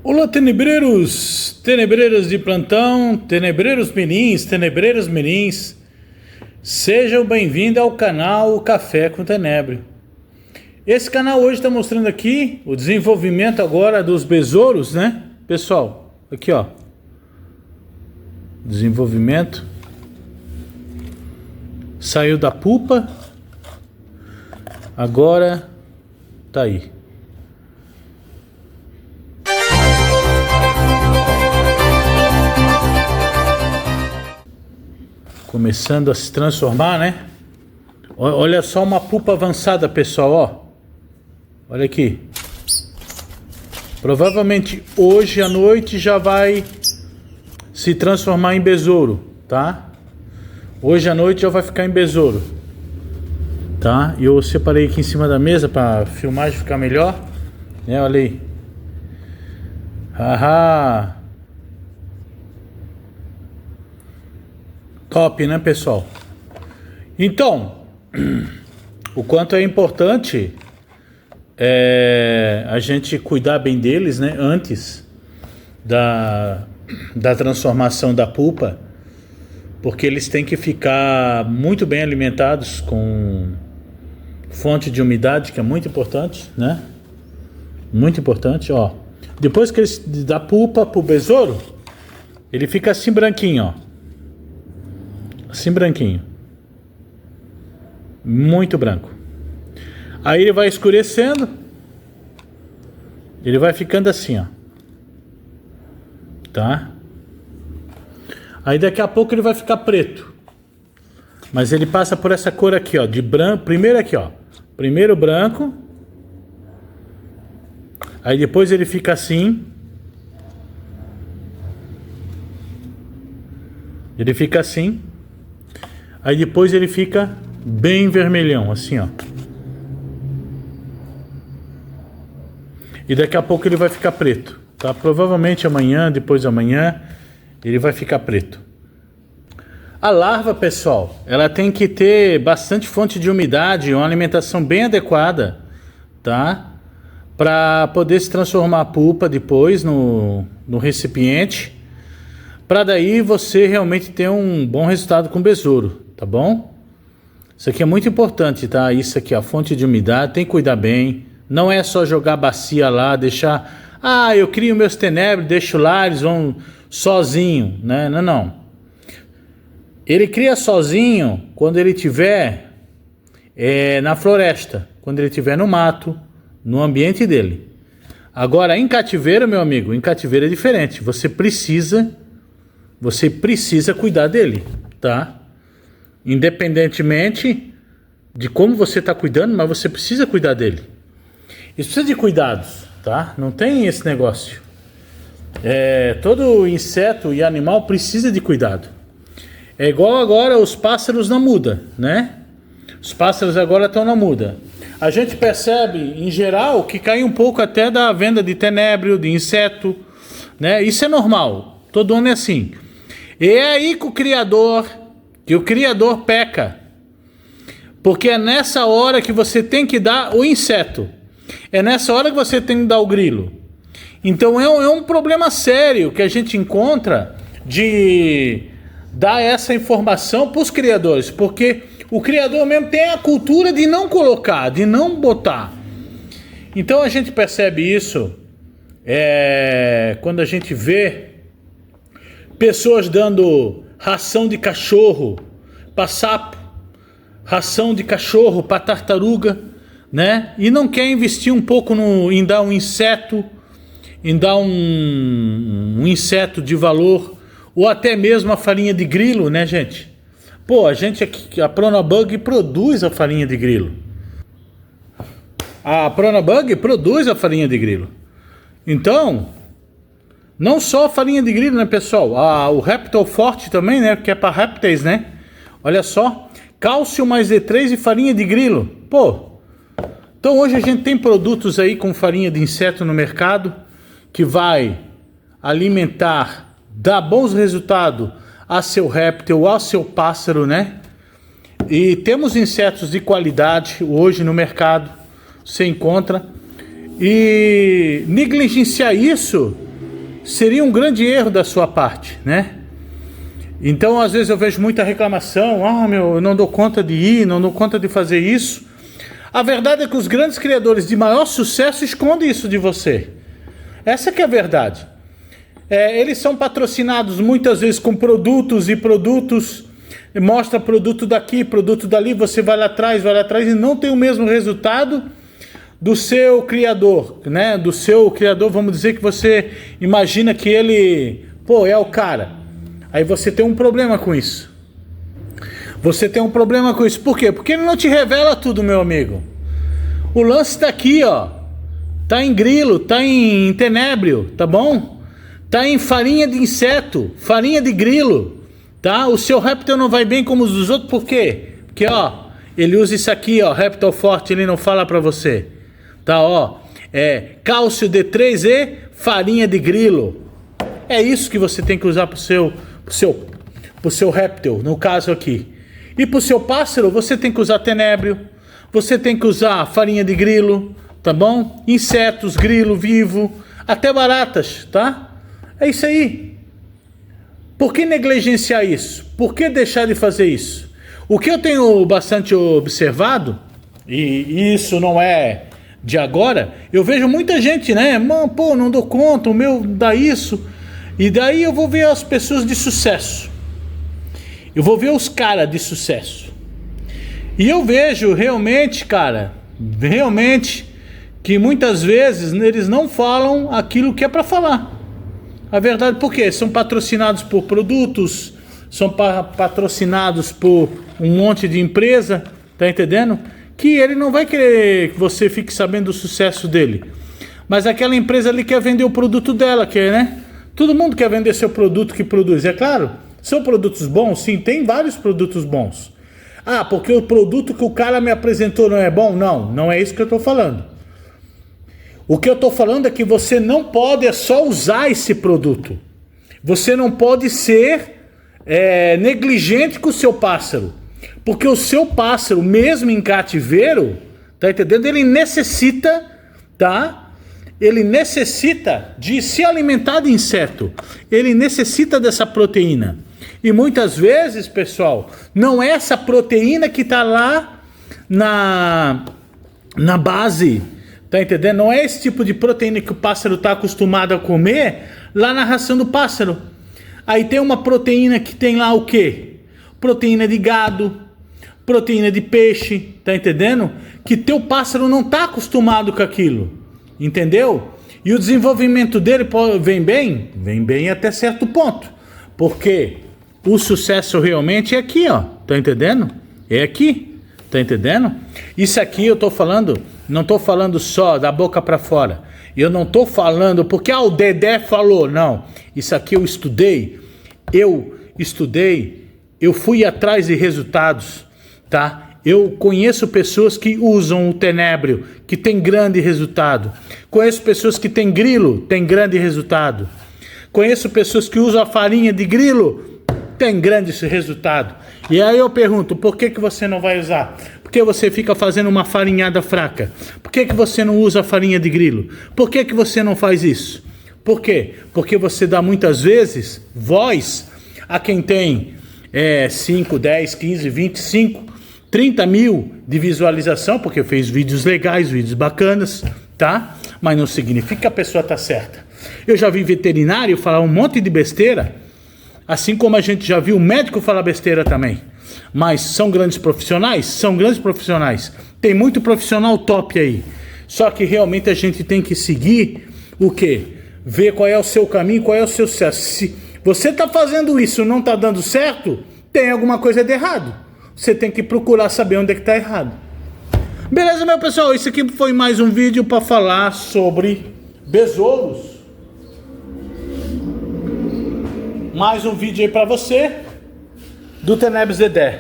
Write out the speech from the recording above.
Olá, tenebreiros, tenebreiras de plantão, tenebreiros menins, sejam bem-vindos ao canal Café com Tenebro. Esse canal hoje está mostrando aqui o desenvolvimento agora dos besouros, né, pessoal? Aqui, ó, desenvolvimento, saiu da pupa, agora tá aí. Começando a se transformar, né? Olha só uma pupa avançada, pessoal, ó. Olha aqui. Provavelmente hoje à noite já vai se transformar em besouro, tá? Hoje à noite já vai ficar em besouro, tá? E eu separei aqui em cima da mesa para a filmagem ficar melhor, né? Olha aí. Haha. Top, né, pessoal? Então, o quanto é importante a gente cuidar bem deles, né, antes da transformação da pupa, porque eles têm que ficar muito bem alimentados com fonte de umidade, que é muito importante, né? Muito importante, ó. Depois que eles da pupa pro besouro, ele fica assim branquinho, ó. Assim branquinho, muito branco. Aí ele vai escurecendo, ele vai ficando assim, ó, tá? Aí daqui a pouco ele vai ficar preto, mas ele passa por essa cor aqui, ó, de branco. Primeiro aqui, ó, primeiro branco, aí depois ele fica assim, ele fica assim. Aí depois ele fica bem vermelhão, assim, ó. E daqui a pouco ele vai ficar preto, tá? Provavelmente amanhã, depois de amanhã, ele vai ficar preto. A larva, pessoal, ela tem que ter bastante fonte de umidade, uma alimentação bem adequada, tá? Para poder se transformar a pupa depois no recipiente, para daí você realmente ter um bom resultado com o besouro. Tá bom? Isso aqui é muito importante, tá? Isso aqui, a fonte de umidade, tem que cuidar bem. Não é só jogar bacia lá, deixar... Ah, eu crio meus tenebros, deixo lá, eles vão sozinho, né? Não, não. Ele cria sozinho quando ele estiver na floresta, quando ele estiver no mato, no ambiente dele. Agora, em cativeiro, meu amigo, em cativeiro é diferente. Você precisa cuidar dele, tá? Independentemente de como você está cuidando, mas você precisa cuidar dele. Isso precisa de cuidados, tá? Não tem esse negócio. Todo inseto e animal precisa de cuidado. É igual agora os pássaros na muda, né? Os pássaros agora estão na muda. A gente percebe, em geral, que cai um pouco até da venda de tenebro, de inseto, né? Isso é normal. Todo ano é assim. E é aí que o Criador peca, porque é nessa hora que você tem que dar o inseto, é nessa hora que você tem que dar o grilo. Então é um problema sério que a gente encontra de dar essa informação para os criadores, porque o criador mesmo tem a cultura de não colocar, de não botar. Então a gente percebe isso quando a gente vê pessoas dando ração de cachorro para sapo, ração de cachorro para tartaruga, né? E não quer investir um pouco em dar um inseto, em dar um inseto de valor, ou até mesmo a farinha de grilo, né, gente? Pô, a gente aqui, a Pronabug produz a farinha de grilo. A Pronabug produz a farinha de grilo. Então, não só a farinha de grilo, né, pessoal? O Reptile Forte também, né? Que é para répteis, né? Olha só. Cálcio mais D3 e farinha de grilo. Pô. Então hoje a gente tem produtos aí com farinha de inseto no mercado que vai alimentar, dar bons resultados a seu réptil, ao seu pássaro, né? E temos insetos de qualidade hoje no mercado. Você encontra. E negligenciar isso seria um grande erro da sua parte, né? Então, às vezes eu vejo muita reclamação, eu não dou conta de ir, não dou conta de fazer isso. A verdade é que os grandes criadores de maior sucesso escondem isso de você. Essa que é a verdade. Eles são patrocinados muitas vezes com produtos e produtos, mostra produto daqui, produto dali, você vai lá atrás e não tem o mesmo resultado do seu criador, né? Do seu criador, vamos dizer que você imagina que ele, é o cara. Aí você tem um problema com isso. Você tem um problema com isso. Por quê? Porque ele não te revela tudo, meu amigo. O lance tá aqui, ó. Tá em grilo, tá em tenébrio, tá bom? Tá em farinha de inseto, farinha de grilo, tá? O seu réptil não vai bem como os dos outros, por quê? Porque, ó, ele usa isso aqui, ó, réptil forte, ele não fala pra você. Tá, ó, cálcio D3 e farinha de grilo. É isso que você tem que usar pro seu réptil, no caso aqui. E pro seu pássaro, você tem que usar tenébrio, você tem que usar farinha de grilo, tá bom? Insetos, grilo vivo, até baratas, tá? É isso aí. Por que negligenciar isso? Por que deixar de fazer isso? O que eu tenho bastante observado, e isso não é de agora, eu vejo muita gente, né? Não dou conta, o meu dá isso. E daí eu vou ver as pessoas de sucesso. Eu vou ver os caras de sucesso. E eu vejo realmente, cara, que muitas vezes eles não falam aquilo que é para falar. A verdade, por quê? São patrocinados por produtos, são patrocinados por um monte de empresa, tá entendendo? Que ele não vai querer que você fique sabendo do sucesso dele. Mas aquela empresa ali quer vender o produto dela, né? Todo mundo quer vender seu produto que produz, é claro. São produtos bons? Sim, tem vários produtos bons. Porque o produto que o cara me apresentou não é bom? Não é isso que eu estou falando. O que eu estou falando é que você não pode só usar esse produto. Você não pode ser negligente com o seu pássaro. Porque o seu pássaro, mesmo em cativeiro, tá entendendo? Ele necessita, tá? Ele necessita de se alimentar de inseto. Ele necessita dessa proteína. E muitas vezes, pessoal, não é essa proteína que está lá na base, tá entendendo? Não é esse tipo de proteína que o pássaro está acostumado a comer lá na ração do pássaro. Aí tem uma proteína que tem lá o quê? Proteína de gado, proteína de peixe, tá entendendo? Que teu pássaro não está acostumado com aquilo. Entendeu? E o desenvolvimento dele vem bem até certo ponto. Porque o sucesso realmente é aqui, ó. Tá entendendo? É aqui. Tá entendendo? Isso aqui eu tô falando, não tô falando só da boca para fora. Eu não tô falando porque o Dedé falou, não. Isso aqui eu estudei, eu fui atrás de resultados, tá? Eu conheço pessoas que usam o tenébrio, que tem grande resultado. Conheço pessoas que têm grilo, tem grande resultado. Conheço pessoas que usam a farinha de grilo, tem grande resultado. E aí eu pergunto, por que você não vai usar? Por que você fica fazendo uma farinhada fraca? Por que você não usa a farinha de grilo? Por que você não faz isso? Por quê? Porque você dá muitas vezes voz a quem tem 5, 10, 15, 25... 30 mil de visualização, porque fez vídeos legais, vídeos bacanas, tá? Mas não significa que a pessoa tá certa. Eu já vi veterinário falar um monte de besteira, assim como a gente já viu médico falar besteira também. Mas são grandes profissionais? São grandes profissionais. Tem muito profissional top aí. Só que realmente a gente tem que seguir o quê? Ver qual é o seu caminho, qual é o seu sucesso. Se você tá fazendo isso e não tá dando certo, tem alguma coisa de errado. Você tem que procurar saber onde é que está errado. Beleza, meu pessoal? Esse aqui foi mais um vídeo para falar sobre besouros. Mais um vídeo aí para você do Tenebres Dedé.